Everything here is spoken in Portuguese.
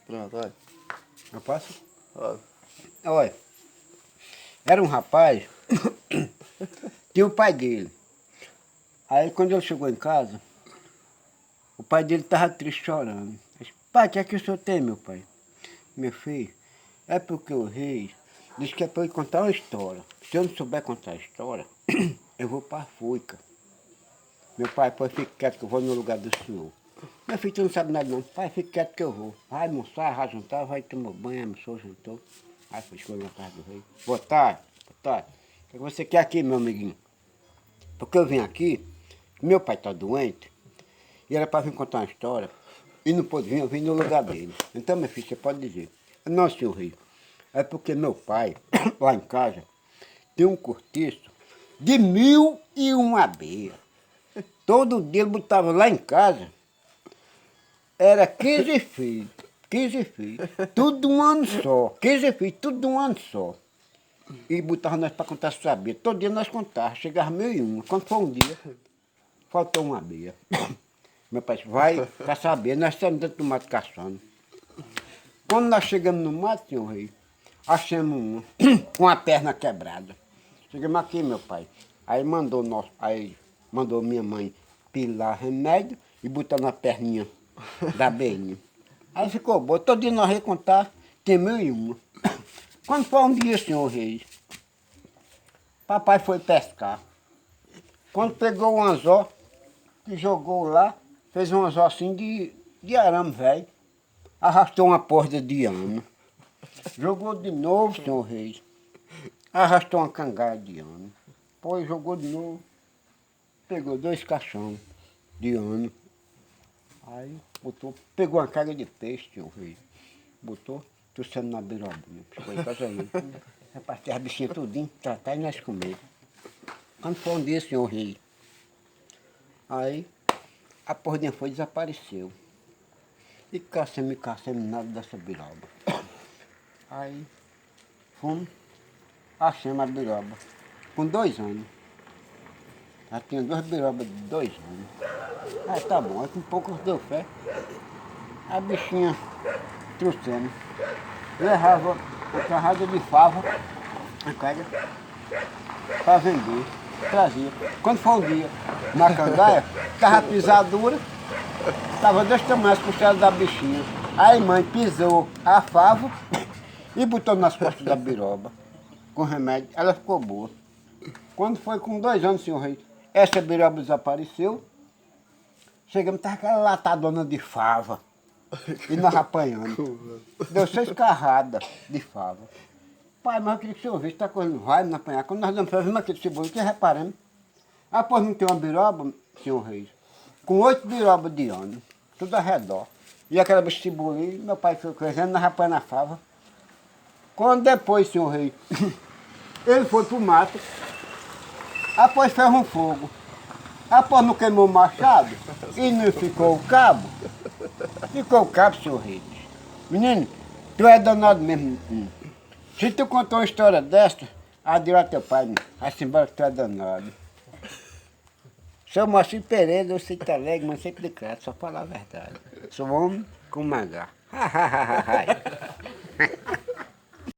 Pronto, olha. Eu posso? Olha. Olha, era um rapaz, tinha o pai dele. Aí quando ele chegou em casa, o pai dele estava triste chorando. Ele disse, pai, o que é que o senhor tem, meu pai? Meu filho, é porque o rei disse que é para eu contar uma história. Se eu não souber contar a história, eu vou para a forca. Meu pai, pai, fique quieto que eu vou no lugar do senhor. Meu filho, tu não sabe nada não. Pai, fique quieto que eu vou. Vai almoçar, vai jantar, vai tomar banho, almoçou, jantou. Aí foi escolher na casa do rei. Boa tarde, boa tarde. O que você quer aqui, meu amiguinho? Porque eu vim aqui, meu pai está doente, e era para vir contar uma história, e não pôde vir, eu vim no lugar dele. Então, meu filho, você pode dizer. Não, senhor rei, é porque meu pai, lá em casa, tem um cortiço de 1001 abelhas. Todo dia ele botava lá em casa, era 15 filhos, 15 filhos, tudo de um ano só, 15 filhos, tudo de um ano só. E botava nós para contar sua abelha. Todo dia nós contávamos, chegava 1001. Quando foi um dia, faltou uma abelha. Meu pai disse, vai caçar abelha, nós estamos dentro do mato caçando. Quando nós chegamos no mato, senhor rei, achamos uma com a perna quebrada. Chegamos aqui, meu pai. Aí mandou minha mãe pilar remédio e botar na perninha da abelhinha. Aí ficou bom. Todo dia nós ia contar, tem 1001. Quando foi um dia, senhor rei, papai foi pescar. Quando pegou o anzol, que jogou lá, fez um anzol assim de arame velho, arrastou uma porta de ano. Jogou de novo, senhor rei, arrastou uma cangaia de ano. Depois jogou de novo, pegou 2 caixões de ano. Aí botou, pegou uma carga de peixe, senhor rei, botou, trouxendo na beirobinha. Ficou em casa aí. Rapaz, as bichinhas tudinho, tratar e nós comer. Quando foi um dia, senhor rei, aí a porrinha foi e desapareceu. E caçamos nada dessa biroba. Aí fomos, achamos a biroba com 2 anos. Já tinha 2 birobas de 2 anos. Aí tá bom, aí com pouco deu fé. A bichinha trouxemos. Levava o carrado de fava, a casa, para vender. Trazia. Quando foi um dia, na cangaia, estava pisadura, estava desse tamanho as costelas da bichinha. Aí mãe pisou a fava e botou nas costas da biroba, com remédio, ela ficou boa. Quando foi com 2 anos, senhor rei, essa biroba desapareceu, chegamos, estava aquela latadona de fava, e nós apanhando. Deu 6 carradas de fava. Pai, mas eu queria que o senhor visse, está correndo, vai me apanhar. Quando nós damos para vimos aquele cebolinho, que reparamos. Ah, pois não tem uma biroba, senhor Reis, com 8 birobas de ano, tudo ao redor. E aquela bicha cebolinha, meu pai foi crescendo, nós apanhando a fava. Quando depois, senhor Reis, ele foi pro mato, após fez um fogo. Após não queimou o machado e não ficou o cabo, ficou o cabo, senhor Reis. Menino, tu é danado mesmo. Se tu contou uma história desta, adira teu pai, vai-se embora que tu é danado. Sou Moacir Pereira, eu sei que tá alegre, mas sempre decreto, só falar a verdade. Sou homem com mangá.